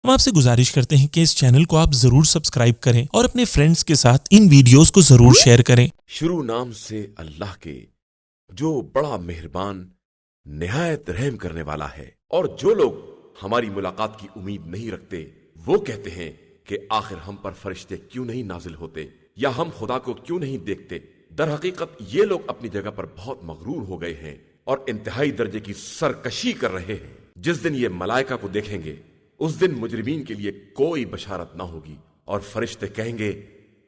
ہم آپ سے گزارش کرتے ہیں کہ اس چینل کو آپ ضرور سبسکرائب کریں اور اپنے فرینڈز کے ساتھ ان ویڈیوز کو ضرور شیئر کریں۔ شروع نام سے اللہ کے جو بڑا مہربان نہایت رحم کرنے والا ہے۔ اور جو لوگ ہماری ملاقات کی امید نہیں رکھتے وہ کہتے ہیں کہ آخر ہم پر فرشتے کیوں نہیں نازل ہوتے یا ہم خدا کو کیوں نہیں دیکھتے۔ در حقیقت یہ لوگ اپنی جگہ پر بہت مغرور ہو گئے ہیں اور انتہائی درجے کی سرکشی کر رہے ہیں۔ جس دن یہ ملائکہ کو دیکھیں گے اس دن مجرمین کے لیے کوئی بشارت نہ ہوگی اور فرشتے کہیں گے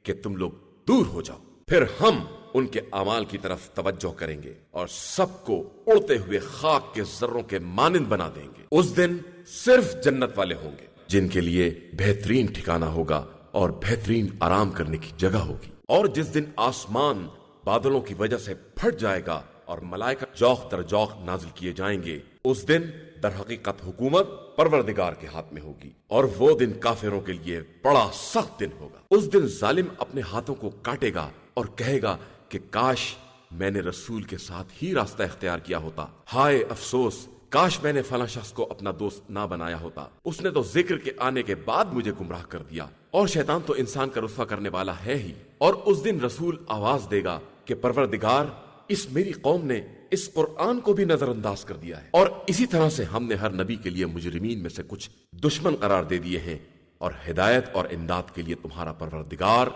کہ تم لوگ دور ہو جاؤ۔ پھر ہم ان کے اعمال کی طرف توجہ کریں گے اور سب کو اڑتے ہوئے خاک کے ذروں کے مانند بنا دیں گے۔ اس دن صرف جنت والے ہوں گے جن کے لیے بہترین ٹھکانہ ہوگا اور بہترین آرام کرنے کی جگہ ہوگی۔ اور جس دن آسمان بادلوں کی وجہ سے پھٹ جائے گا اور ملائکہ جوق در جوق نازل کیے جائیں گے، اس دن در حقیقت حکومت پروردگار کے ہاتھ میں ہوگی اور وہ دن کافروں کے لیے بڑا سخت دن ہوگا۔ اس دن ظالم اپنے ہاتھوں کو کاٹے گا اور کہے گا کہ کاش میں نے رسول کے ساتھ ہی راستہ اختیار کیا ہوتا، ہائے افسوس کاش میں نے فلاں شخص کو اپنا دوست نہ بنایا ہوتا، اس نے تو ذکر کے آنے کے بعد مجھے گمراہ کر دیا۔ اور شیطان تو انسان کا رسوا کرنے والا ہے ہی۔ اور اس دن رسول آواز دے گا کہ پروردگار اس میری قوم نے اس قرآن کو بھی نظر انداز کر دیا ہے، اور اسی طرح سے ہم نے ہر نبی کے لیے مجرمین میں سے کچھ دشمن قرار دے دیے ہیں، اور ہدایت اور امداد کے لیے تمہارا پروردگار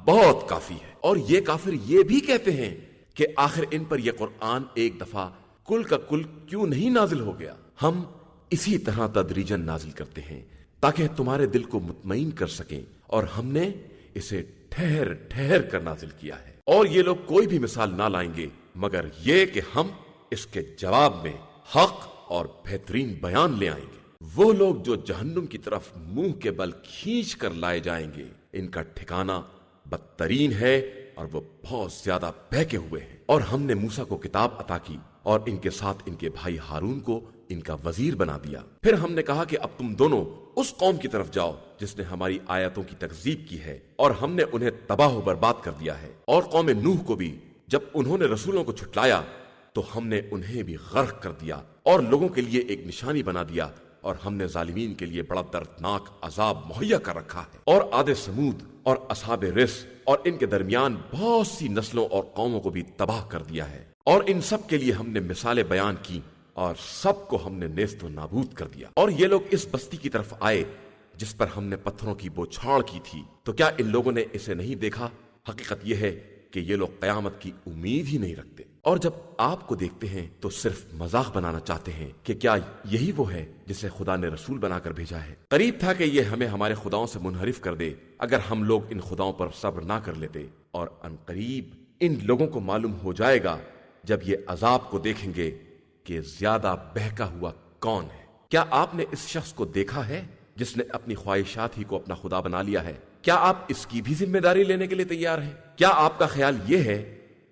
بہت کافی ہے۔ اور یہ کافر یہ بھی کہتے ہیں کہ آخر ان پر یہ قرآن ایک دفعہ کل کا کل کیوں نہیں نازل ہو گیا۔ ہم اسی طرح تدریجاً نازل کرتے ہیں تاکہ تمہارے دل کو مطمئن کر سکیں، اور ہم نے اسے ٹھہر ٹھہر کر نازل کیا ہے۔ اور یہ لوگ کوئی بھی مثال نہ لائیں گے مگر یہ کہ ہم اس کے جواب میں حق اور بہترین بیان لے آئیں گے۔ وہ لوگ جو جہنم کی طرف منہ کے بل کھینچ کر لائے جائیں گے، ان کا ٹھکانہ بدترین ہے اور وہ بہت زیادہ بہکے ہوئے ہیں۔ اور ہم نے موسیٰ کو کتاب عطا کی اور ان کے ساتھ ان کے بھائی ہارون کو ان کا وزیر بنا دیا۔ پھر ہم نے کہا کہ اب تم دونوں اس قوم کی طرف جاؤ جس نے ہماری آیتوں کی تکذیب کی ہے، اور ہم نے انہیں تباہ و برباد کر دیا ہے۔ اور قوم نوح کو بھی جب انہوں نے رسولوں کو چھٹلایا تو ہم نے انہیں بھی غرق کر دیا اور لوگوں کے لیے ایک نشانی بنا دیا، اور ہم نے ظالمین کے لیے بڑا دردناک عذاب مہیا کر رکھا ہے۔ اور عاد سمود اور اصحاب رس اور ان کے درمیان بہت سی نسلوں اور قوموں کو بھی تباہ کر دیا ہے، اور ان سب کے لیے ہم نے مثالیں بیان کی اور سب کو ہم نے نیست و نابود کر دیا۔ اور یہ لوگ اس بستی کی طرف آئے جس پر ہم نے پتھروں کی بوچھاڑ کی تھی، تو کیا ان لوگوں نے اسے نہیں دیکھا؟ حقیقت یہ ہے کہ یہ لوگ قیامت کی امید ہی نہیں رکھتے، اور جب آپ کو دیکھتے ہیں تو صرف مذاق بنانا چاہتے ہیں کہ کیا یہی وہ ہے جسے خدا نے رسول بنا کر بھیجا ہے؟ قریب تھا کہ یہ ہمیں ہمارے خداؤں سے منحرف کر دے اگر ہم لوگ ان خداؤں پر صبر نہ کر لیتے۔ اور ان قریب ان لوگوں کو معلوم ہو جائے گا جب یہ عذاب کو دیکھیں گے کہ زیادہ بہکا ہوا کون ہے۔ کیا آپ نے اس شخص کو دیکھا ہے جس نے اپنی خواہشات ہی کو اپنا خدا بنا لیا ہے؟ کیا آپ اس کی بھی ذمہ داری لینے کے لیے تیار ہیں؟ کیا آپ کا خیال یہ ہے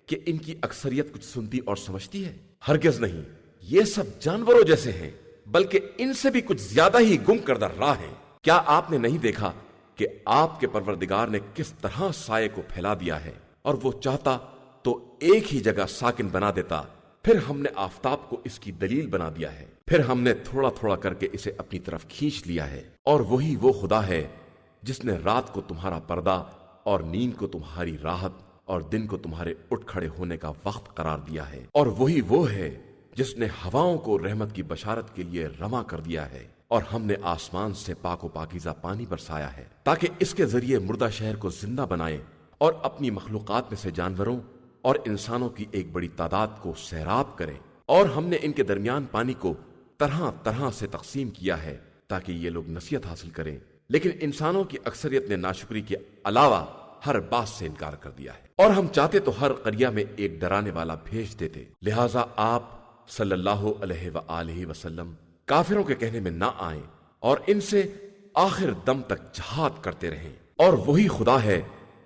کہ ان کی اکثریت کچھ سنتی اور سمجھتی ہے؟ ہرگز نہیں، یہ سب جانوروں جیسے ہیں، بلکہ ان سے بھی کچھ زیادہ ہی گم کردہ راہ ہیں۔ کیا آپ نے نہیں دیکھا کہ آپ کے پروردگار نے کس طرح سائے کو پھیلا دیا ہے، اور وہ چاہتا تو ایک ہی جگہ ساکن بنا دیتا، پھر ہم نے آفتاب کو اس کی دلیل بنا دیا ہے، پھر ہم نے تھوڑا تھوڑا کر کے اسے اپنی طرف کھینچ لیا ہے۔ اور وہی وہ خدا ہے جس نے رات کو تمہارا پردہ اور نیند کو تمہاری راحت اور دن کو تمہارے اٹھ کھڑے ہونے کا وقت قرار دیا ہے۔ اور وہی وہ ہے جس نے ہواؤں کو رحمت کی بشارت کے لیے رواں کر دیا ہے، اور ہم نے آسمان سے پاک و پاکیزہ پانی برسایا ہے تاکہ اس کے ذریعے مردہ شہر کو زندہ بنائے، اور اپنی مخلوقات میں سے جانوروں اور انسانوں کی ایک بڑی تعداد کو سیراب کرے۔ اور ہم نے ان کے درمیان پانی کو طرح طرح سے تقسیم کیا ہے تاکہ یہ لوگ نصیحت حاصل کریں، لیکن انسانوں کی اکثریت نے ناشکری کے علاوہ ہر بات سے انکار کر دیا ہے۔ اور ہم چاہتے تو ہر قریہ میں ایک ڈرانے والا بھیج دیتے، لہٰذا آپ صلی اللہ علیہ وآلہ وسلم کافروں کے کہنے میں نہ آئیں اور ان سے آخر دم تک جہاد کرتے رہیں۔ اور وہی خدا ہے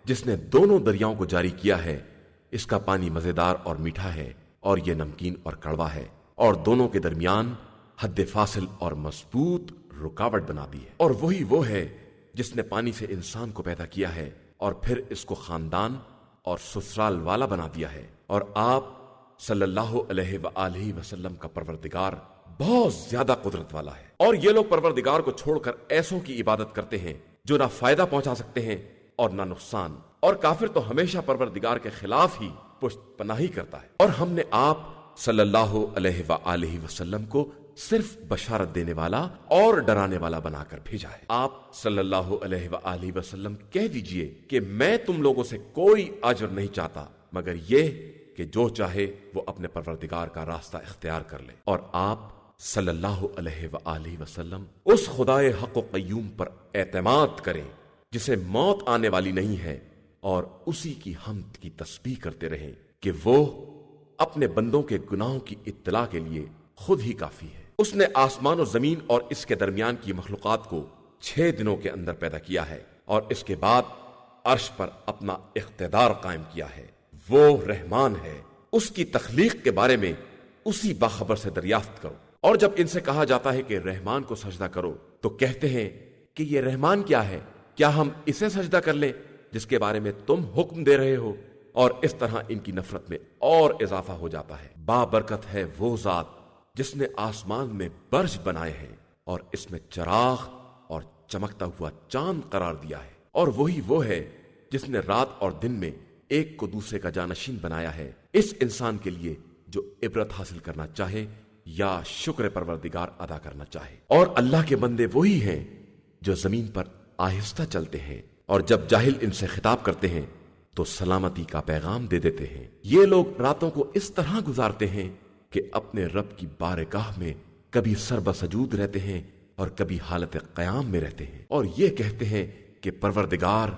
جس نے دونوں دریاؤں کو جاری کیا ہے، اس کا پانی مزیدار اور میٹھا ہے اور یہ نمکین اور کڑوا ہے، اور دونوں کے درمیان حد فاصل اور مضبوط رکاوٹ بنا دی ہے۔ اور وہی وہ ہے جس نے پانی سے انسان کو پیدا کیا ہے اور پھر اس کو خاندان اور سسرال والا بنا دیا ہے۔ اور آپ صلی اللہ علیہ وآلہ وسلم کا پروردگار بہت زیادہ قدرت والا ہے، اور یہ لوگ پروردگار کو چھوڑ کر ایسوں کی عبادت کرتے ہیں جو نہ فائدہ پہنچا سکتے ہیں اور نہ نقصان، اور کافر تو ہمیشہ پروردگار کے خلاف ہی پشت پناہی کرتا ہے۔ اور ہم نے آپ صلی اللہ علیہ وآلہ وسلم کو صرف بشارت دینے والا اور ڈرانے والا بنا کر بھیجا ہے۔ آپ صلی اللہ علیہ وآلہ وسلم کہہ دیجئے کہ میں تم لوگوں سے کوئی اجر نہیں چاہتا مگر یہ کہ جو چاہے وہ اپنے پروردگار کا راستہ اختیار کر لے، اور آپ صلی اللہ علیہ وآلہ وسلم اس خدائے حق و قیوم پر اعتماد کریں جسے موت آنے والی نہیں ہے، اور اسی کی حمد کی تسبیح کرتے رہیں کہ وہ اپنے بندوں کے گناہوں کی اطلاع کے لیے خود ہی کافی ہے۔ اس نے آسمان و زمین اور اس کے درمیان کی مخلوقات کو 6 دنوں کے اندر پیدا کیا ہے، اور اس کے بعد عرش پر اپنا اقتدار قائم کیا ہے۔ وہ رحمان ہے، اس کی تخلیق کے بارے میں اسی باخبر سے دریافت کرو۔ اور جب ان سے کہا جاتا ہے کہ رحمان کو سجدہ کرو تو کہتے ہیں کہ یہ رحمان کیا ہے؟ کیا ہم اسے سجدہ کر لیں جس کے بارے میں تم حکم دے رہے ہو؟ اور اس طرح ان کی نفرت میں اور اضافہ ہو جاتا ہے۔ بابرکت ہے وہ ذات جس نے آسمان میں برج بنائے ہیں اور اس میں چراغ اور چمکتا ہوا چاند قرار دیا ہے، اور وہی وہ ہے جس نے رات اور دن میں ایک کو دوسرے کا جانشین بنایا ہے، اس انسان کے لیے جو عبرت حاصل کرنا چاہے یا شکر پروردگار ادا کرنا چاہے۔ اور اللہ کے بندے وہی ہیں جو زمین پر آہستہ چلتے ہیں، اور جب جاہل ان سے خطاب کرتے ہیں تو سلامتی کا پیغام دے دیتے ہیں۔ یہ لوگ راتوں کو اس طرح گزارتے ہیں کہ اپنے رب کی بارگاہ میں کبھی سربہ سجود رہتے ہیں اور کبھی حالت قیام میں رہتے ہیں، اور یہ کہتے ہیں کہ پروردگار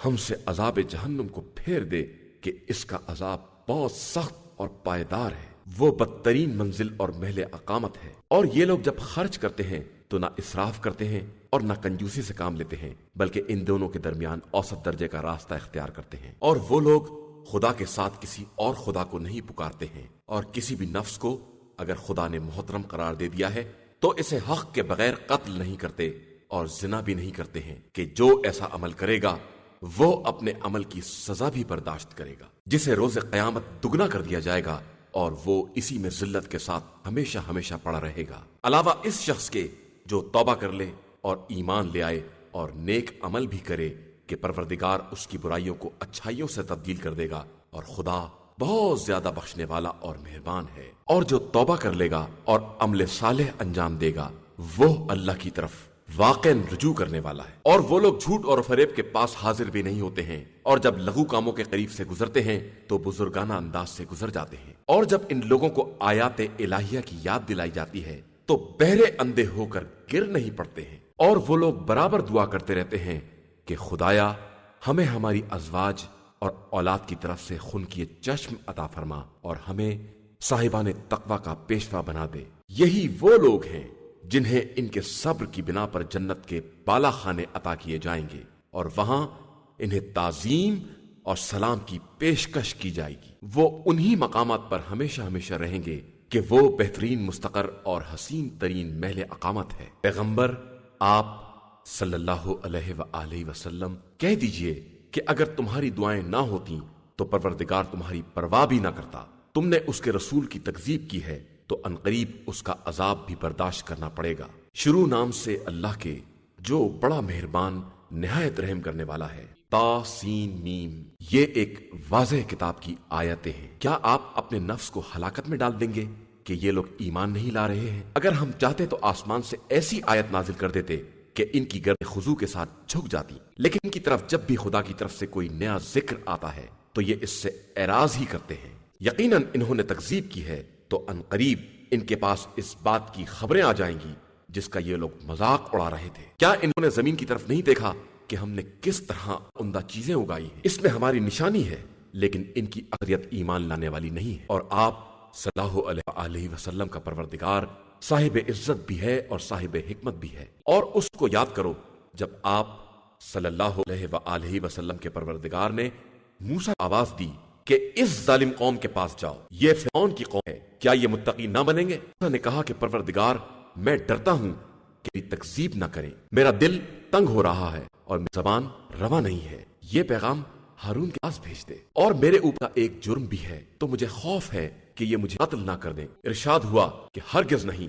ہم سے عذاب جہنم کو پھیر دے کہ اس کا عذاب بہت سخت اور پائیدار ہے، وہ بدترین منزل اور محل اقامت ہے۔ اور یہ لوگ جب خرچ کرتے ہیں تو نہ اسراف کرتے ہیں اور نہ کنجوسی سے کام لیتے ہیں، بلکہ ان دونوں کے درمیان اوسط درجے کا راستہ اختیار کرتے ہیں۔ اور وہ لوگ خدا کے ساتھ کسی اور خدا کو نہیں پکارتے ہیں، اور کسی بھی نفس کو اگر خدا نے محترم قرار دے دیا ہے تو اسے حق کے بغیر قتل نہیں کرتے اور زنا بھی نہیں کرتے ہیں کہ جو ایسا عمل کرے گا وہ اپنے عمل کی سزا بھی برداشت کرے گا، جسے روز قیامت دگنا کر دیا جائے گا، اور وہ اسی میں ذلت کے ساتھ ہمیشہ ہمیشہ پڑا رہے گا، علاوہ اس شخص کے جو توبہ کر لے اور ایمان لے آئے اور نیک عمل بھی کرے کہ پروردگار اس کی برائیوں کو اچھائیوں سے تبدیل کر دے گا، اور خدا بہت زیادہ بخشنے والا اور مہربان ہے۔ اور جو توبہ کر لے گا اور عمل صالح انجام دے گا وہ اللہ کی طرف واقعاً رجوع کرنے والا ہے۔ اور وہ لوگ جھوٹ اور فریب کے پاس حاضر بھی نہیں ہوتے ہیں، اور جب لغو کاموں کے قریب سے گزرتے ہیں تو بزرگانہ انداز سے گزر جاتے ہیں۔ اور جب ان لوگوں کو آیات الہیہ کی یاد دلائی جاتی ہے تو بہرے اندھے ہو کر گر نہیں پڑتے ہیں۔ اور وہ لوگ برابر دعا کرتے رہتے ہیں کہ خدایا ہمیں ہماری ازواج اور اولاد کی طرف سے خون کی چشم عطا فرما، اور ہمیں صاحبان تقوی کا پیشوا بنا دے۔ یہی وہ لوگ ہیں جنہیں ان کے صبر کی بنا پر جنت کے بالا خانے عطا کیے جائیں گے، اور وہاں انہیں تعظیم اور سلام کی پیشکش کی جائے گی۔ وہ انہی مقامات پر ہمیشہ ہمیشہ رہیں گے کہ وہ بہترین مستقر اور حسین ترین محل اقامت ہے۔ پیغمبر آپ صلی اللہ علیہ وآلہ وسلم کہہ دیجئے کہ اگر تمہاری دعائیں نہ ہوتیں تو پروردگار تمہاری پرواہ بھی نہ کرتا۔ تم نے اس کے رسول کی تکذیب کی ہے تو عنقریب اس کا عذاب بھی برداشت کرنا پڑے گا۔ شروع نام سے اللہ کے جو بڑا مہربان نہایت رحم کرنے والا ہے۔ تا سین میم، یہ ایک واضح کتاب کی آیتیں ہیں۔ کیا آپ اپنے نفس کو ہلاکت میں ڈال دیں گے کہ یہ لوگ ایمان نہیں لا رہے ہیں؟ اگر ہم چاہتے تو آسمان سے ایسی آیت نازل کر دیتے کہ ان کی گردیں خضوع کے ساتھ جھک جاتی، لیکن ان کی طرف جب بھی خدا کی طرف سے کوئی نیا ذکر آتا ہے تو یہ اس سے اعراض ہی کرتے ہیں۔ یقیناً انہوں نے تکذیب کی ہے تو عنقریب ان کے پاس اس بات کی خبریں آ جائیں گی جس کا یہ لوگ مذاق اڑا رہے تھے۔ کیا انہوں نے زمین کی طرف نہیں دیکھا کہ ہم نے کس طرح عمدہ چیزیں اگائی ہیں؟ اس میں ہماری نشانی ہے، لیکن ان کی اکثریت ایمان لانے والی نہیں ہے۔ اور آپ صلی اللہ علیہ وسلم کا پروردگار صاحب عزت بھی ہے اور صاحب حکمت بھی ہے۔ اور اس کو یاد کرو جب آپ صلی اللہ علیہ وآلہ وسلم کے پروردگار نے موسیٰ کو آواز دی کہ اس ظالم قوم کے پاس جاؤ، یہ فرعون کی قوم ہے، کیا یہ متقی نہ بنیں گے؟ موسیٰ نے کہا کہ پروردگار میں ڈرتا ہوں کہ میری تکذیب نہ کریں، میرا دل تنگ ہو رہا ہے اور میری زبان رواں نہیں ہے، یہ پیغام ہارون کے پاس بھیج دے، اور میرے اوپر ایک جرم بھی ہے تو مجھے خوف ہے کہ یہ مجھے قتل نہ کر دیں۔ ارشاد ہوا کہ ہرگز نہیں،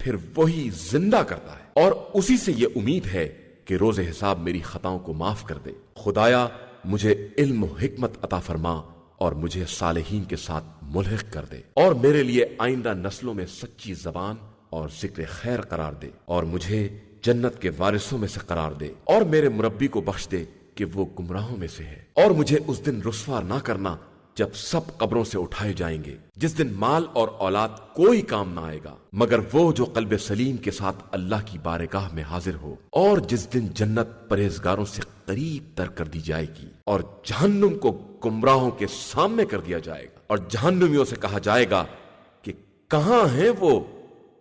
پھر وہی زندہ کرتا ہے، اور اسی سے یہ امید ہے کہ روز حساب میری خطاؤں کو معاف کر دے۔ خدایا مجھے علم و حکمت عطا فرما اور مجھے صالحین کے ساتھ ملحق کر دے، اور میرے لیے آئندہ نسلوں میں سچی زبان اور ذکر خیر قرار دے، اور مجھے جنت کے وارثوں میں سے قرار دے، اور میرے مربی کو بخش دے کہ وہ گمراہوں میں سے ہے، اور مجھے اس دن رسوا نہ کرنا جب سب قبروں سے اٹھائے جائیں گے، جس دن مال اور اولاد کوئی کام نہ آئے گا مگر وہ جو قلب سلیم کے ساتھ اللہ کی بارگاہ میں حاضر ہو، اور جس دن جنت پرہیزگاروں سے قریب تر کر دی جائے گی اور جہنم کو گمراہوں کے سامنے کر دیا جائے گا، اور جہنمیوں سے کہا جائے گا کہ کہاں ہیں وہ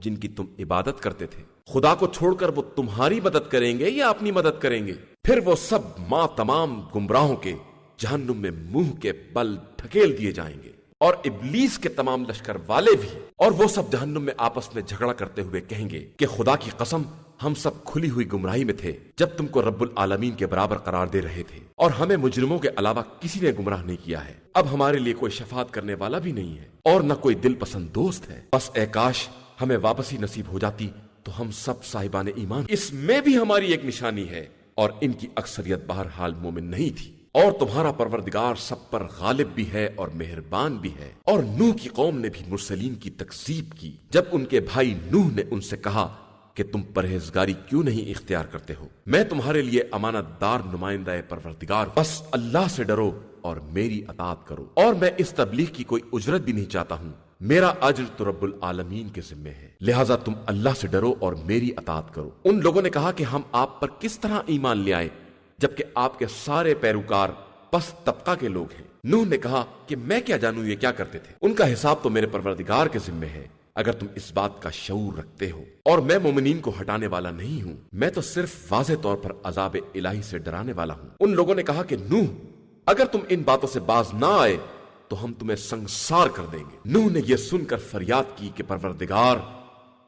جن کی تم عبادت کرتے تھے؟ خدا کو چھوڑ کر وہ تمہاری مدد کریں گے یا اپنی مدد کریں گے؟ پھر وہ سب ماں تمام گمراہوں کے جہنم میں منہ کے بل ڈھکیل دیے جائیں گے، اور ابلیس کے تمام لشکر والے بھی، اور وہ سب جہنم میں آپس میں جھگڑا کرتے ہوئے کہیں گے کہ خدا کی قسم ہم سب کھلی ہوئی گمراہی میں تھے جب تم کو رب العالمین کے برابر قرار دے رہے تھے، اور ہمیں مجرموں کے علاوہ کسی نے گمراہ نہیں کیا ہے۔ اب ہمارے لیے کوئی شفاعت کرنے والا بھی نہیں ہے اور نہ کوئی دل پسند دوست ہے، بس اے کاش ہمیں واپسی نصیب ہو جاتی تو ہم سب صاحبان ایمان۔ اس میں بھی ہماری ایک نشانی ہے، اور ان کی اکثریت بہرحال مومن نہیں تھی، اور تمہارا پروردگار سب پر غالب بھی ہے اور مہربان بھی ہے۔ اور نوح کی قوم نے بھی مرسلین کی تکذیب کی جب ان کے بھائی نوح نے ان سے کہا کہ تم پرہیزگاری کیوں نہیں اختیار کرتے ہو؟ میں تمہارے لیے امانت دار نمائندہ پروردگار، بس اللہ سے ڈرو اور میری اطاعت کرو، اور میں اس تبلیغ کی کوئی اجرت بھی نہیں چاہتا ہوں، میرا اجر تو رب العالمین کے ذمے ہے، لہٰذا تم اللہ سے ڈرو اور میری اطاعت کرو۔ ان لوگوں نے کہا کہ ہم آپ پر کس طرح ایمان لے آئے جبکہ آپ کے سارے پیروکار پست طبقہ کے لوگ ہیں؟ نوح نے کہا کہ میں کیا جانوں یہ کیا کرتے تھے، ان کا حساب تو میرے پروردگار کے ذمے ہے، اگر تم اس بات کا شعور رکھتے ہو۔ اور میں مومنین کو ہٹانے والا نہیں ہوں، میں تو صرف واضح طور پر عذاب الہی سے ڈرانے والا ہوں۔ ان لوگوں نے کہا کہ نوح اگر تم ان باتوں سے باز نہ آئے تو ہم تمہیں سنگسار کر دیں گے۔ نوح نے یہ سن کر فریاد کی کہ پروردگار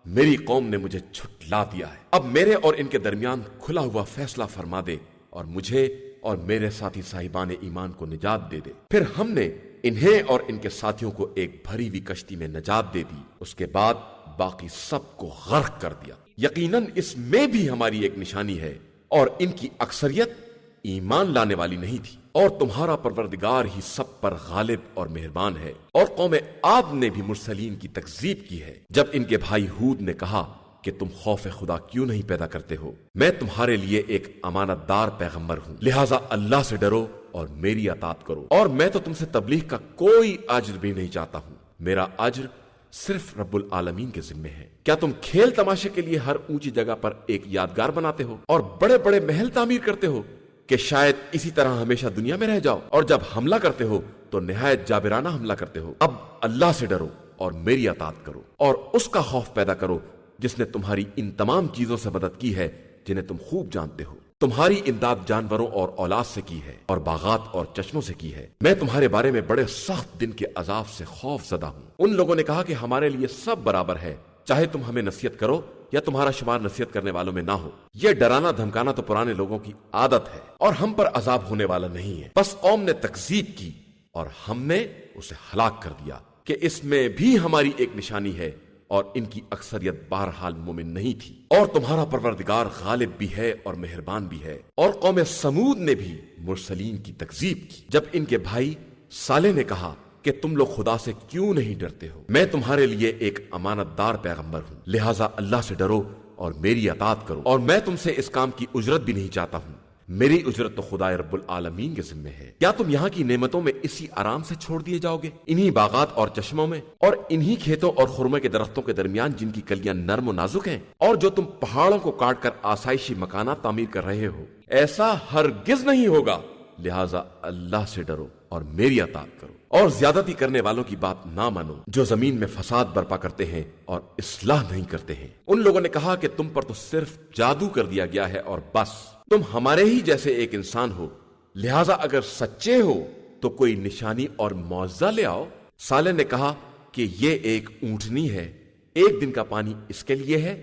میری قوم نے مجھے جھٹلا دیا ہے، اب میرے اور ان کے درمیان کھلا ہوا فیصلہ فرما دے اور مجھے اور میرے ساتھی صاحبان ایمان کو نجات دے دے۔ پھر ہم نے انہیں اور ان کے ساتھیوں کو ایک بھری ہوئی کشتی میں نجات دے دی، اس کے بعد باقی سب کو غرق کر دیا۔ یقیناً اس میں بھی ہماری ایک نشانی ہے، اور ان کی اکثریت ایمان لانے والی نہیں تھی، اور تمہارا پروردگار ہی سب پر غالب اور مہربان ہے۔ اور قوم عاد نے بھی مرسلین کی تکذیب کی ہے جب ان کے بھائی ہود نے کہا کہ تم خوف خدا کیوں نہیں پیدا کرتے ہو؟ میں تمہارے لیے ایک امانت دار پیغمبر ہوں، لہٰذا اللہ سے ڈرو اور میری اطاعت کرو، اور میں تو تم سے تبلیغ کا کوئی اجر بھی نہیں چاہتا ہوں، میرا اجر صرف رب العالمین کے ذمے ہے۔ کیا تم کھیل تماشے کے لیے ہر اونچی جگہ پر ایک یادگار بناتے ہو اور بڑے بڑے محل تعمیر کرتے ہو کہ شاید اسی طرح ہمیشہ دنیا میں رہ جاؤ، اور جب حملہ کرتے ہو تو نہایت جابرانہ حملہ کرتے ہو؟ اب اللہ سے ڈرو اور میری اطاعت کرو، اور اس کا خوف پیدا کرو جس نے تمہاری ان تمام چیزوں سے مدد کی ہے جنہیں تم خوب جانتے ہو۔ تمہاری امداد جانوروں اور اولاد سے کی ہے اور باغات اور چشموں سے کی ہے۔ میں تمہارے بارے میں بڑے سخت دن کے عذاب سے خوف زدہ ہوں۔ ان لوگوں نے کہا کہ ہمارے لیے سب برابر ہے، چاہے تم ہمیں نصیحت کرو یا تمہارا شمار نصیحت کرنے والوں میں نہ ہو۔ یہ ڈرانا دھمکانا تو پرانے لوگوں کی عادت ہے اور ہم پر عذاب ہونے والا نہیں ہے۔ بس قوم نے تکذیب کی اور ہم نے اسے ہلاک کر دیا کہ اس میں بھی ہماری ایک نشانی ہے، اور ان کی اکثریت بہرحال مومن نہیں تھی۔ اور تمہارا پروردگار غالب بھی ہے اور مہربان بھی ہے۔ اور قوم سمود نے بھی مرسلین کی تکذیب کی جب ان کے بھائی صالح نے کہا کہ تم لوگ خدا سے کیوں نہیں ڈرتے ہو؟ میں تمہارے لیے ایک امانت دار پیغمبر ہوں، لہٰذا اللہ سے ڈرو اور میری اطاعت کرو، اور میں تم سے اس کام کی اجرت بھی نہیں چاہتا ہوں، میری اجرت تو خدا رب العالمین کے ذمے ہے۔ کیا تم یہاں کی نعمتوں میں اسی آرام سے چھوڑ دیے جاؤ گے، انہی باغات اور چشموں میں، اور انہی کھیتوں اور خرمے کے درختوں کے درمیان جن کی کلیاں نرم و نازک ہیں، اور جو تم پہاڑوں کو کاٹ کر آسائشی مکانات تعمیر کر رہے ہو؟ ایسا ہرگز نہیں ہوگا، لہٰذا اللہ سے ڈرو اور میری اطاعت کرو، اور زیادتی کرنے والوں کی بات نہ مانو جو زمین میں فساد برپا کرتے ہیں اور اصلاح نہیں کرتے ہیں۔ ان لوگوں نے کہا کہ تم پر تو صرف جادو کر دیا گیا ہے اور بس، تم ہمارے ہی جیسے ایک انسان ہو، لہٰذا اگر سچے ہو تو کوئی نشانی اور معجزہ لے آؤ۔ صالح نے کہا کہ یہ ایک اونٹنی ہے، ایک دن کا پانی اس کے لیے ہے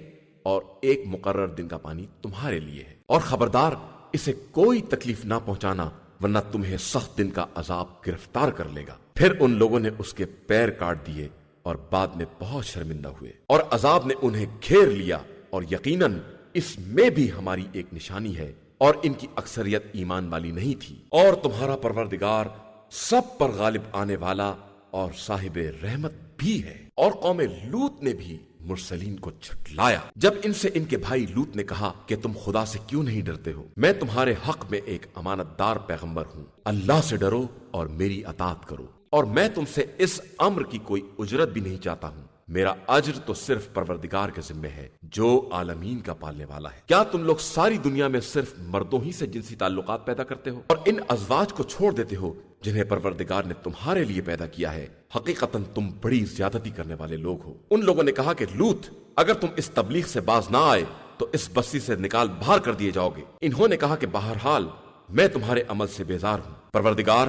اور ایک مقرر دن کا پانی تمہارے لیے ہے، اور خبردار اسے کوئی تکلیف نہ پہنچانا ورنہ تمہیں سخت دن کا عذاب گرفتار کر لے گا۔ پھر ان لوگوں نے اس کے پیر کاٹ دیے اور بعد میں بہت شرمندہ ہوئے، اور عذاب نے انہیں گھیر لیا، اور یقیناً اس میں بھی ہماری ایک نشانی ہے، اور ان کی اکثریت ایمان والی نہیں تھی۔ اور تمہارا پروردگار سب پر غالب آنے والا اور صاحب رحمت بھی ہے۔ اور قوم لوط نے بھی مرسلین کو جھٹلایا جب ان سے ان کے بھائی لوط نے کہا کہ تم خدا سے کیوں نہیں ڈرتے ہو؟ میں تمہارے حق میں ایک امانت دار پیغمبر ہوں، اللہ سے ڈرو اور میری اطاعت کرو، اور میں تم سے اس امر کی کوئی اجرت بھی نہیں چاہتا ہوں، میرا اجر تو صرف پروردگار کے ذمہ ہے جو عالمین کا پالنے والا ہے۔ کیا تم لوگ ساری دنیا میں صرف مردوں ہی سے جنسی تعلقات پیدا کرتے ہو اور ان ازواج کو چھوڑ دیتے ہو جنہیں پروردگار نے تمہارے لیے پیدا کیا ہے؟ حقیقتاً تم بڑی زیادتی کرنے والے لوگ ہو۔ ان لوگوں نے کہا کہ لوط، اگر تم اس تبلیغ سے باز نہ آئے تو اس بستی سے نکال باہر کر دیے جاؤ گے۔ انہوں نے کہا کہ بہرحال میں تمہارے عمل سے بیزار ہوں، پروردگار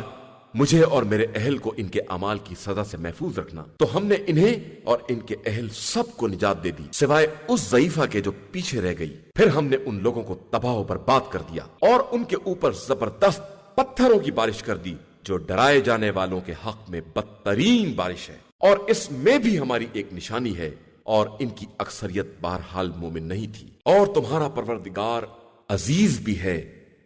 مجھے اور میرے اہل کو ان کے اعمال کی سزا سے محفوظ رکھنا۔ تو ہم نے انہیں اور ان کے اہل سب کو نجات دے دی سوائے اس ضعیفہ کے جو پیچھے رہ گئی۔ پھر ہم نے ان لوگوں کو تباہ و برباد کر دیا اور ان کے اوپر زبردست پتھروں کی بارش کر دی جو ڈرائے جانے والوں کے حق میں بدترین بارش ہے، اور اس میں بھی ہماری ایک نشانی ہے، اور ان کی اکثریت بہرحال مومن نہیں تھی۔ اور تمہارا پروردگار عزیز بھی ہے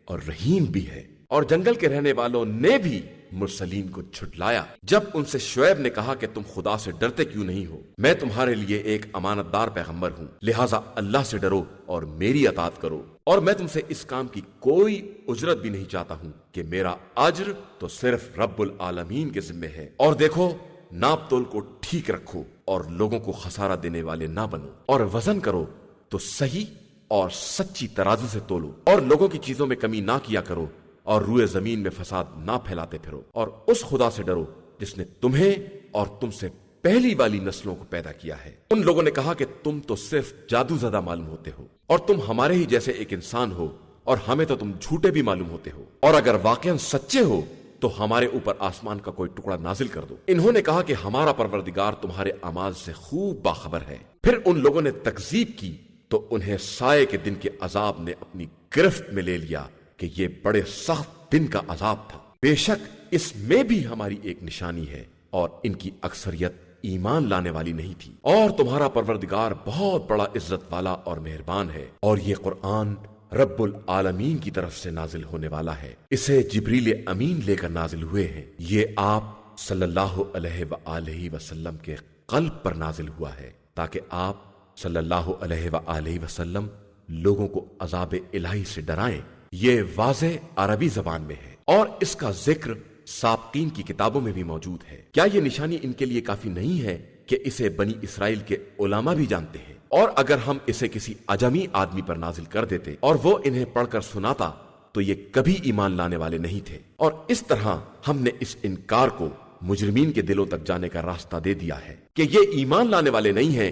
اور رحیم بھی ہے۔ اور جنگل کے رہنے والوں نے بھی مرسلین کو جھٹلایا جب ان سے شعیب نے کہا کہ تم خدا سے ڈرتے کیوں نہیں ہو؟ میں تمہارے لیے ایک امانت دار پیغمبر ہوں، لہٰذا اللہ سے ڈرو اور میری اطاعت کرو، اور میں تم سے اس کام کی کوئی اجرت بھی نہیں چاہتا ہوں کہ میرا اجر تو صرف رب العالمین کے ذمہ ہے۔ اور دیکھو، ناپ تول کو ٹھیک رکھو اور لوگوں کو خسارہ دینے والے نہ بنو، اور وزن کرو تو صحیح اور سچی ترازو سے تولو، اور لوگوں کی چیزوں میں کمی نہ کیا کرو، اور روئے زمین میں فساد نہ پھیلاتے پھرو، اور اس خدا سے ڈرو جس نے تمہیں اور تم سے پہلی والی نسلوں کو پیدا کیا ہے۔ ان لوگوں نے کہا کہ تم تو صرف جادو زدہ معلوم ہوتے ہو، اور تم ہمارے ہی جیسے ایک انسان ہو، اور ہمیں تو تم جھوٹے بھی معلوم ہوتے ہو، اور اگر واقعاً سچے ہو تو ہمارے اوپر آسمان کا کوئی ٹکڑا نازل کر دو۔ انہوں نے کہا کہ ہمارا پروردگار تمہارے اعمال سے خوب باخبر ہے۔ پھر ان لوگوں نے تکذیب کی تو انہیں سائے کے دن کے عذاب نے اپنی گرفت میں لے لیا کہ یہ بڑے سخت دن کا عذاب تھا۔ بے شک اس میں بھی ہماری ایک نشانی ہے، اور ان کی اکثریت ایمان لانے والی نہیں تھی۔ اور تمہارا پروردگار بہت بڑا عزت والا اور مہربان ہے، اور یہ قرآن رب العالمین کی طرف سے نازل ہونے والا ہے، اسے جبریل امین لے کر نازل ہوئے ہیں۔ یہ آپ صلی اللہ علیہ وآلہ وسلم کے قلب پر نازل ہوا ہے تاکہ آپ صلی اللہ علیہ وآلہ وسلم لوگوں کو عذاب الہی سے ڈرائیں۔ یہ واضح عربی زبان میں ہے، اور اس کا ذکر سابقین کی کتابوں میں بھی موجود ہے۔ کیا یہ نشانی ان کے لیے کافی نہیں ہے کہ اسے بنی اسرائیل کے علماء بھی جانتے ہیں؟ اور اگر ہم اسے کسی اجمی آدمی پر نازل کر دیتے اور وہ انہیں پڑھ کر سناتا تو یہ کبھی ایمان لانے والے نہیں تھے۔ اور اس طرح ہم نے اس انکار کو مجرمین کے دلوں تک جانے کا راستہ دے دیا ہے کہ یہ ایمان لانے والے نہیں ہیں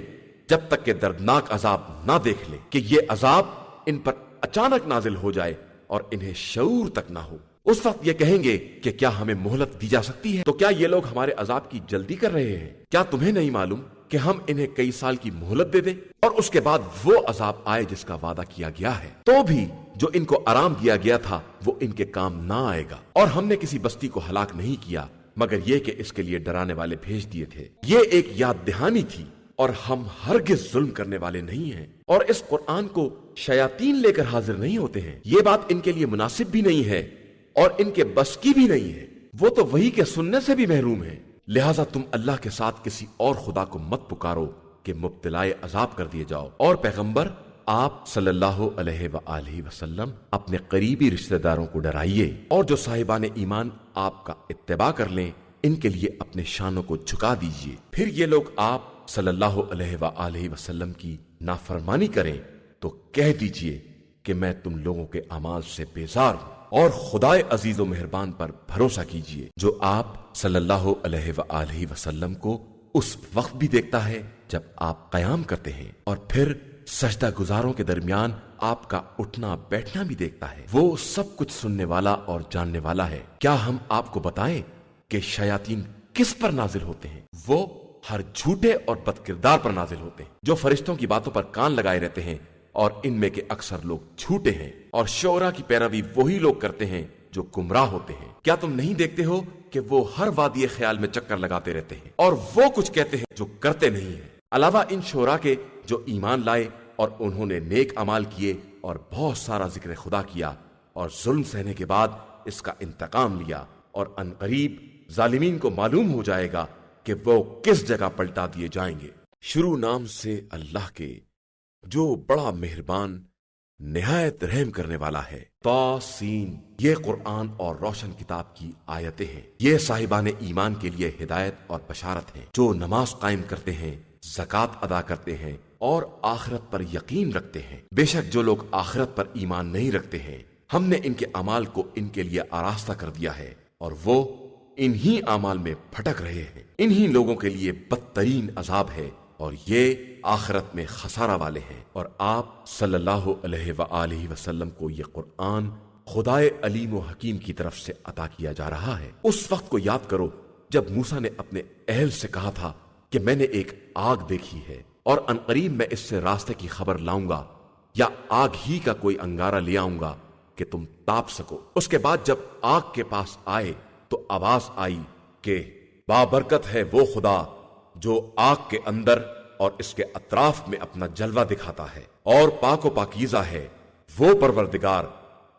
جب تک کہ دردناک عذاب نہ دیکھ لیں، کہ یہ عذاب ان پر اچانک نازل ہو جائے اور انہیں شعور تک نہ ہو۔ اس وقت یہ کہیں گے کہ کیا ہمیں مہلت دی جا سکتی ہے؟ تو کیا یہ لوگ ہمارے عذاب کی جلدی کر رہے ہیں؟ کیا تمہیں نہیں معلوم کہ ہم انہیں کئی سال کی مہلت دے دیں اور اس کے بعد وہ عذاب آئے جس کا وعدہ کیا گیا ہے؟ تو بھی جو ان کو آرام دیا گیا تھا وہ ان کے کام نہ آئے گا، اور ہم نے کسی بستی کو ہلاک نہیں کیا مگر یہ کہ اس کے لیے ڈرانے والے بھیج دیے تھے۔ یہ ایک یاد دہانی تھی، اور ہم ہرگز ظلم کرنے والے نہیں ہیں، اور اس قرآن کو شیاطین لے کر حاضر نہیں ہوتے ہیں۔ یہ بات ان کے لیے مناسب بھی نہیں ہے اور ان کے بس کی بھی نہیں ہے، وہ تو وحی کے سننے سے بھی محروم ہیں۔ لہٰذا تم اللہ کے ساتھ کسی اور خدا کو مت پکارو کہ مبتلائے عذاب کر دیے جاؤ۔ اور پیغمبر آپ صلی اللہ علیہ وآلہ وسلم اپنے قریبی رشتہ داروں کو ڈرائیے، اور جو صاحبان ایمان آپ کا اتباع کر لیں ان کے لیے اپنے شانوں کو جھکا دیجیے۔ پھر یہ لوگ آپ صلی اللہ علیہ وآلہ وسلم کی نافرمانی کریں تو کہہ دیجئے کہ میں تم لوگوں کے اعمال سے بیزار ہوں، اور خدائے عزیز و مہربان پر بھروسہ کیجئے جو آپ صلی اللہ علیہ وآلہ وسلم کو اس وقت بھی دیکھتا ہے جب آپ قیام کرتے ہیں، اور پھر سجدہ گزاروں کے درمیان آپ کا اٹھنا بیٹھنا بھی دیکھتا ہے۔ وہ سب کچھ سننے والا اور جاننے والا ہے۔ کیا ہم آپ کو بتائیں کہ شیاطین کس پر نازل ہوتے ہیں؟ وہ ہر جھوٹے اور بد کردار پر نازل ہوتے ہیں جو فرشتوں کی باتوں پر کان لگائے رہتے ہیں، اور ان میں کے اکثر لوگ جھوٹے ہیں۔ اور شعراء کی پیروی وہی لوگ کرتے ہیں جو گمراہ ہوتے ہیں۔ کیا تم نہیں دیکھتے ہو کہ وہ ہر وادی خیال میں چکر لگاتے رہتے ہیں اور وہ کچھ کہتے ہیں جو کرتے نہیں ہیں۔ علاوہ ان شعراء کے جو ایمان لائے اور انہوں نے نیک اعمال کیے اور بہت سارا ذکر خدا کیا اور ظلم سہنے کے بعد اس کا انتقام لیا، اور ان قریب ظالمین کو معلوم ہو جائے گا کہ وہ کس جگہ پلٹا دیے جائیں گے۔ شروع نام سے اللہ کے جو بڑا مہربان نہایت رحم کرنے والا ہے۔ طاسین، یہ قرآن اور روشن کتاب کی آیتیں ہیں۔ یہ صاحبان ایمان کے لیے ہدایت اور بشارت ہے، جو نماز قائم کرتے ہیں، زکوٰۃ ادا کرتے ہیں اور آخرت پر یقین رکھتے ہیں۔ بے شک جو لوگ آخرت پر ایمان نہیں رکھتے ہیں، ہم نے ان کے اعمال کو ان کے لیے آراستہ کر دیا ہے اور وہ انہی اعمال میں بھٹک رہے ہیں۔ انہی لوگوں کے لیے بدترین عذاب ہے اور یہ آخرت میں خسارہ والے ہیں۔ اور آپ صلی اللہ علیہ وآلہ وسلم کو یہ قرآن خدائے علیم و حکیم کی طرف سے عطا کیا جا رہا ہے۔ اس وقت کو یاد کرو جب موسیٰ نے اپنے اہل سے کہا تھا کہ میں نے ایک آگ دیکھی ہے اور عنقریب میں اس سے راستے کی خبر لاؤں گا یا آگ ہی کا کوئی انگارہ لے آؤں گا کہ تم تاپ سکو۔ اس کے بعد جب آگ کے پاس آئے تو آواز آئی کہ بابرکت ہے وہ خدا جو آگ کے اندر اور اس کے اطراف میں اپنا جلوہ دکھاتا ہے، اور پاک و پاکیزہ ہے وہ پروردگار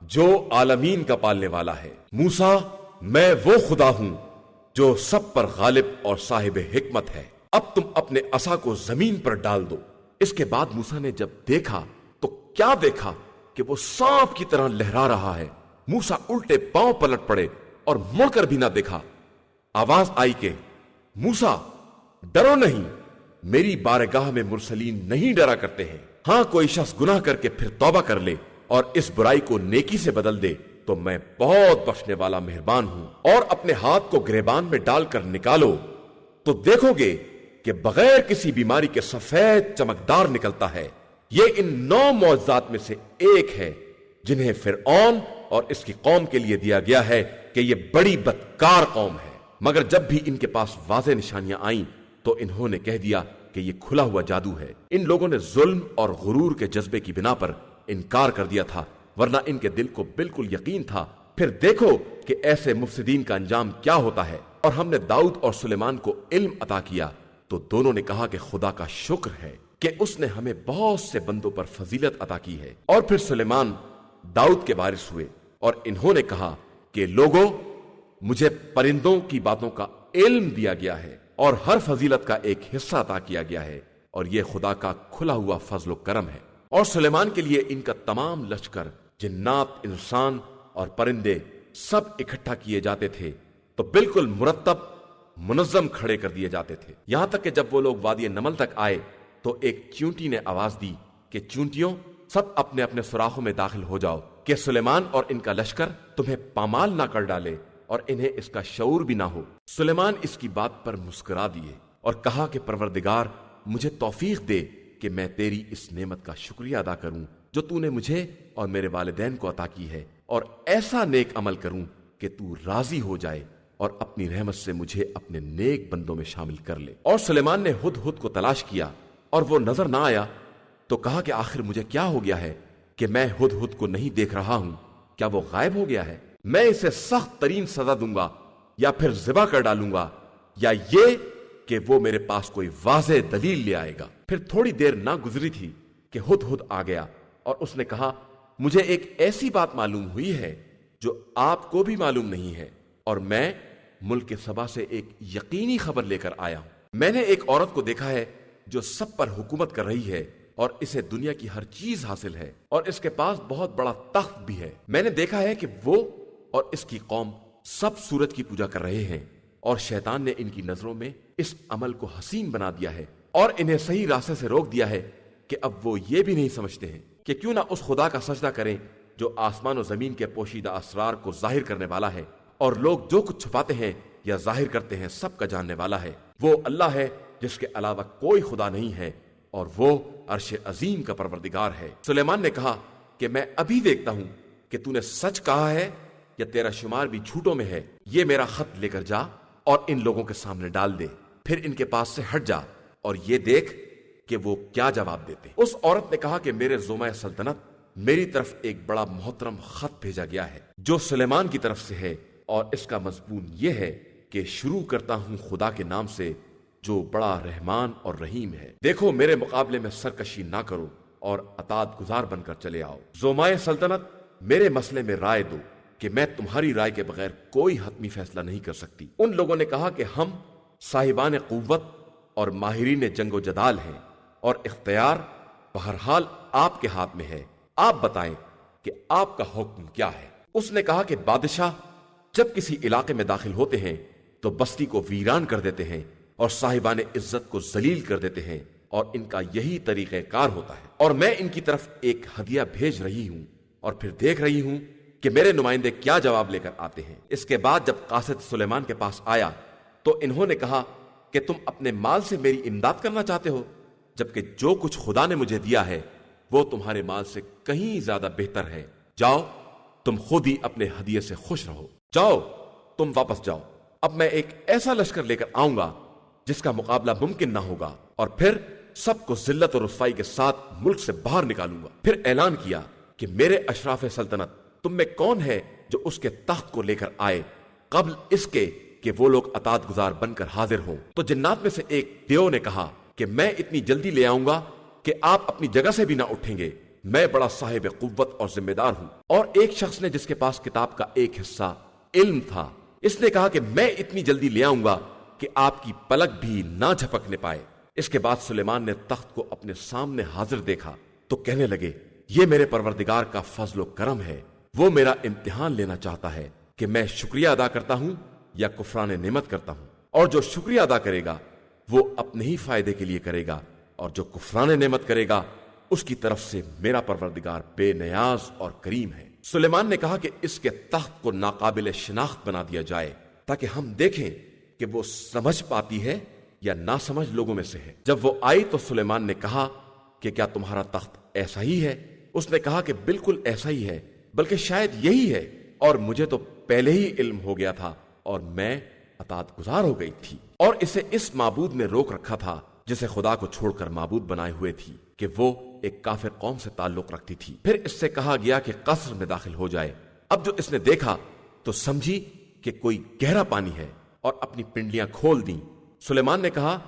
جو عالمین کا پالنے والا ہے۔ موسیٰ، میں وہ خدا ہوں جو سب پر غالب اور صاحب حکمت ہے، اب تم اپنے عصا کو زمین پر ڈال دو۔ اس کے بعد موسیٰ نے جب دیکھا تو کیا دیکھا کہ وہ سانپ کی طرح لہرا رہا ہے۔ موسیٰ الٹے پاؤں پلٹ پڑے اور مڑ کر بھی نہ دیکھا۔ آواز آئی کہ موسیٰ ڈرو نہیں، میری بارگاہ میں مرسلین نہیں ڈرا کرتے ہیں۔ ہاں کوئی شخص گناہ کر کے پھر توبہ کر لے اور اس برائی کو نیکی سے بدل دے تو میں بہت بخشنے والا مہربان ہوں۔ اور اپنے ہاتھ کو گریبان میں ڈال کر نکالو تو دیکھو گے کہ بغیر کسی بیماری کے سفید چمکدار نکلتا ہے۔ یہ ان 9 معجزات میں سے ایک ہے جنہیں فرعون اور اس کی قوم کے لیے دیا گیا ہے کہ یہ بڑی بدکار قوم ہے۔ مگر جب بھی ان کے پاس واضح نشانیاں آئیں تو انہوں نے کہہ دیا کہ یہ کھلا ہوا جادو ہے۔ ان لوگوں نے ظلم اور غرور کے جذبے کی بنا پر انکار کر دیا تھا، ورنہ ان کے دل کو بالکل یقین تھا۔ پھر دیکھو کہ ایسے مفسدین کا انجام کیا ہوتا ہے۔ اور ہم نے داؤد اور سلیمان کو علم عطا کیا تو دونوں نے کہا کہ خدا کا شکر ہے کہ اس نے ہمیں بہت سے بندوں پر فضیلت عطا کی ہے۔ اور پھر سلیمان داؤد کے وارث ہوئے اور انہوں نے کہا کہ لوگوں، مجھے پرندوں کی باتوں کا علم دیا گیا ہے اور ہر فضیلت کا ایک حصہ عطا کیا گیا ہے، اور یہ خدا کا کھلا ہوا فضل و کرم ہے۔ اور سلیمان کے لیے ان کا تمام لشکر، جنات، انسان اور پرندے سب اکٹھا کیے جاتے تھے تو بالکل مرتب منظم کھڑے کر دیے جاتے تھے، یہاں تک کہ جب وہ لوگ وادی نمل تک آئے تو ایک چیونٹی نے آواز دی کہ چیونٹیوں، سب اپنے اپنے سوراخوں میں داخل ہو جاؤ کہ سلیمان اور ان کا لشکر تمہیں پامال نہ کر ڈالے اور انہیں اس کا شعور بھی نہ ہو۔ سلیمان اس کی بات پر مسکرا دیے اور کہا کہ پروردگار، مجھے توفیق دے کہ میں تیری اس نعمت کا شکریہ ادا کروں جو تو نے مجھے اور میرے والدین کو عطا کی ہے، اور ایسا نیک عمل کروں کہ تو راضی ہو جائے اور اپنی رحمت سے مجھے اپنے نیک بندوں میں شامل کر لے۔ اور سلیمان نے ہدہد کو تلاش کیا اور وہ نظر نہ آیا تو کہا کہ آخر مجھے کیا ہو گیا ہے کہ میں ہدہد کو نہیں دیکھ رہا ہوں؟ کیا وہ غائب ہو گیا ہے؟ میں اسے سخت ترین سزا دوں گا یا پھر ذبح کر ڈالوں گا، یا یہ کہ وہ میرے پاس کوئی واضح دلیل لے آئے گا۔ پھر تھوڑی دیر نہ گزری تھی کہ ہدہد آ گیا اور اس نے کہا، مجھے ایک ایسی بات معلوم ہوئی ہے جو آپ کو بھی معلوم نہیں ہے، اور میں ملک سبا سے ایک یقینی خبر لے کر آیا ہوں۔ میں نے ایک عورت کو دیکھا ہے جو سب پر حکومت کر رہی ہے اور اسے دنیا کی ہر چیز حاصل ہے، اور اس کے پاس بہت بڑا تخت بھی ہے۔ میں نے دیکھا ہے کہ وہ اور اس کی قوم سب سورج کی پوجا کر رہے ہیں، اور شیطان نے ان کی نظروں میں اس عمل کو حسین بنا دیا ہے اور انہیں صحیح راستے سے روک دیا ہے کہ اب وہ یہ بھی نہیں سمجھتے ہیں کہ کیوں نہ اس خدا کا سجدہ کریں جو آسمان و زمین کے پوشیدہ اسرار کو ظاہر کرنے والا ہے، اور لوگ جو کچھ چھپاتے ہیں یا ظاہر کرتے ہیں سب کا جاننے والا ہے۔ وہ اللہ ہے جس کے علاوہ کوئی خدا نہیں ہے، اور وہ عرش عظیم کا پروردگار ہے۔ سلیمان نے کہا کہ میں ابھی دیکھتا ہوں کہ تو نے سچ کہا ہے یا تیرا شمار بھی جھوٹوں میں ہے۔ یہ میرا خط لے کر جا اور ان لوگوں کے سامنے ڈال دے، پھر ان کے پاس سے ہٹ جا اور یہ دیکھ کہ وہ کیا جواب دیتے۔ اس عورت نے کہا کہ میرے زومۂ سلطنت، میری طرف ایک بڑا محترم خط بھیجا گیا ہے جو سلیمان کی طرف سے ہے، اور اس کا مضمون یہ ہے کہ شروع کرتا ہوں خدا کے نام سے جو بڑا رحمان اور رحیم ہے۔ دیکھو میرے مقابلے میں سرکشی نہ کرو اور اطاعت گزار بن کر چلے آؤ۔ زومائے سلطنت، میرے مسئلے میں رائے دو کہ میں تمہاری رائے کے بغیر کوئی حتمی فیصلہ نہیں کر سکتی۔ ان لوگوں نے کہا کہ ہم صاحبان قوت اور ماہرین جنگ و جدال ہیں، اور اختیار بہرحال آپ کے ہاتھ میں ہے۔ آپ بتائیں کہ آپ کا حکم کیا ہے؟ اس نے کہا کہ بادشاہ جب کسی علاقے میں داخل ہوتے ہیں تو بستی کو ویران کر دیتے ہیں اور صاحبان عزت کو ذلیل کر دیتے ہیں، اور ان کا یہی طریقہ کار ہوتا ہے۔ اور میں ان کی طرف ایک ہدیہ بھیج رہی ہوں اور پھر دیکھ رہی ہوں کہ میرے نمائندے کیا جواب لے کر آتے ہیں۔ اس کے بعد جب قاصد سلیمان کے پاس آیا تو انہوں نے کہا کہ تم اپنے مال سے میری امداد کرنا چاہتے ہو، جبکہ جو کچھ خدا نے مجھے دیا ہے وہ تمہارے مال سے کہیں زیادہ بہتر ہے۔ جاؤ، تم خود ہی اپنے ہدیے سے خوش رہو۔ جاؤ، تم واپس جاؤ۔ اب میں ایک ایسا لشکر لے کر آؤں گا جس کا مقابلہ ممکن نہ ہوگا، اور پھر سب کو ذلت اور رسوائی کے ساتھ ملک سے باہر نکالوں گا۔ پھر اعلان کیا کہ میرے اشراف سلطنت، تم میں کون ہے جو اس کے تخت کو لے کر آئے قبل اس کے کہ وہ لوگ اطاعت گزار بن کر حاضر ہوں؟ تو جنات میں سے ایک دیو نے کہا کہ میں اتنی جلدی لے آؤں گا کہ آپ اپنی جگہ سے بھی نہ اٹھیں گے۔ میں بڑا صاحب قوت اور ذمہ دار ہوں۔ اور ایک شخص نے جس کے پاس کتاب کا ایک حصہ علم تھا، اس نے کہا کہ میں اتنی جلدی لے آؤں گا کہ آپ کی پلک بھی نہ جھپکنے پائے۔ اس کے بعد سلیمان نے تخت کو اپنے سامنے حاضر دیکھا تو کہنے لگے، یہ میرے پروردگار کا فضل و کرم ہے، وہ میرا امتحان لینا چاہتا ہے کہ میں شکریہ ادا کرتا ہوں یا کفران نعمت کرتا ہوں۔ اور جو شکریہ ادا کرے گا وہ اپنے ہی فائدے کے لیے کرے گا، اور جو کفران نعمت کرے گا اس کی طرف سے میرا پروردگار بے نیاز اور کریم ہے۔ سلیمان نے کہا کہ اس کے تخت کو ناقابل شناخت بنا دیا جائے تاکہ ہم دیکھیں کہ وہ سمجھ پاتی ہے یا نہ سمجھ لوگوں میں سے ہے۔ جب وہ آئی تو سلیمان نے کہا کہ کیا تمہارا تخت ایسا ہی ہے؟ اس نے کہا کہ بالکل ایسا ہی ہے، بلکہ شاید یہی ہے، اور مجھے تو پہلے ہی علم ہو گیا تھا اور میں اطاعت گزار ہو گئی تھی۔ اور اسے اس معبود میں روک رکھا تھا جسے خدا کو چھوڑ کر معبود بنائے ہوئے تھی کہ وہ ایک کافر قوم سے تعلق رکھتی تھی۔ پھر اس سے کہا گیا کہ قصر میں داخل ہو جائے۔ اب جو اس نے دیکھا تو سمجھی کہ کوئی گہرا پانی ہے اور اپنی پنڈلیاں کھول دیں۔ سلیمان نے کہا،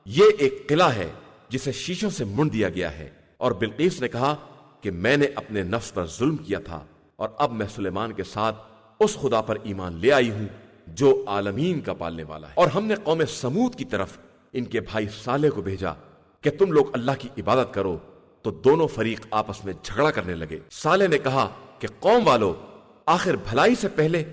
یہ ایک قلعہ ہے جسے شیشوں سے مڑ دیا گیا ہے۔ اور بلقیس نے کہا کہ میں نے اپنے نفس پر ظلم کیا تھا، اور اب میں سلیمان کے ساتھ اس خدا پر ایمان لے آئی ہوں جو عالمین کا پالنے والا ہے۔ اور ہم نے قوم سمود کی طرف ان کے بھائی صالح کو بھیجا کہ تم لوگ اللہ کی عبادت کرو، تو دونوں فریق آپس میں جھگڑا کرنے لگے۔ صالح نے کہا کہ قوم والو، آخر بھلائی سے پہلے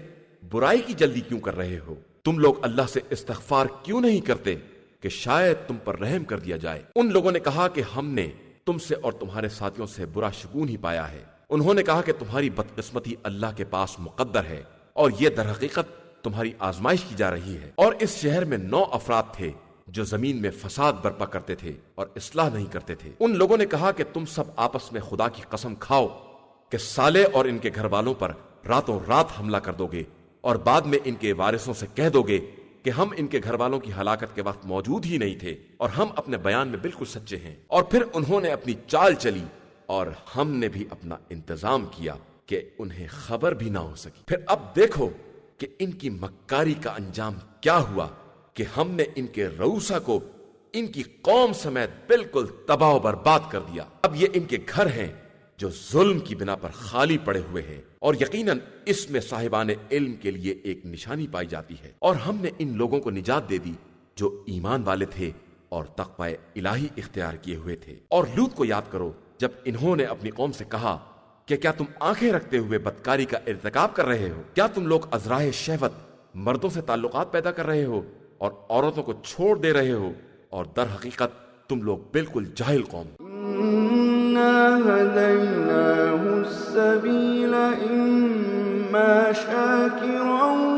برائی کی جلدی کیوں کر رہے ہو؟ تم لوگ اللہ سے استغفار کیوں نہیں کرتے کہ شاید تم پر رحم کر دیا جائے؟ ان لوگوں نے کہا کہ ہم نے تم سے اور تمہارے ساتھیوں سے برا شگون ہی پایا ہے۔ انہوں نے کہا کہ تمہاری بدقسمتی اللہ کے پاس مقدر ہے، اور یہ در حقیقت تمہاری آزمائش کی جا رہی ہے۔ اور اس شہر میں 9 افراد تھے جو زمین میں فساد برپا کرتے تھے اور اصلاح نہیں کرتے تھے۔ ان لوگوں نے کہا کہ تم سب آپس میں خدا کی قسم کھاؤ کہ صالح اور ان کے گھر والوں پر راتوں رات حملہ کر دو گے، اور بعد میں ان کے وارثوں سے کہہ دو گے کہ ہم ان کے گھر والوں کی ہلاکت کے وقت موجود ہی نہیں تھے، اور ہم اپنے بیان میں بالکل سچے ہیں۔ اور پھر انہوں نے اپنی چال چلی، اور ہم نے بھی اپنا انتظام کیا کہ انہیں خبر بھی نہ ہو سکی۔ پھر اب دیکھو کہ ان کی مکاری کا انجام کیا ہوا، کہ ہم نے ان کے رؤسا کو ان کی قوم سمیت بالکل تباہ و برباد کر دیا۔ اب یہ ان کے گھر ہیں جو ظلم کی بنا پر خالی پڑے ہوئے ہیں، اور یقیناً اس میں صاحبان علم کے لیے ایک نشانی پائی جاتی ہے۔ اور ہم نے ان لوگوں کو نجات دے دی جو ایمان والے تھے اور تقوی الہی اختیار کیے ہوئے تھے۔ اور لوط کو یاد کرو جب انہوں نے اپنی قوم سے کہا کہ کیا تم آنکھیں رکھتے ہوئے بدکاری کا ارتکاب کر رہے ہو؟ کیا تم لوگ ازراہ شہوت مردوں سے تعلقات پیدا کر رہے ہو اور عورتوں کو چھوڑ دے رہے ہو؟ اور در حقیقت تم لوگ بالکل جاہل قوم۔ إِنَّا هَدَيْنَاهُ السَّبِيلَ إِمَّا شَاكِرًا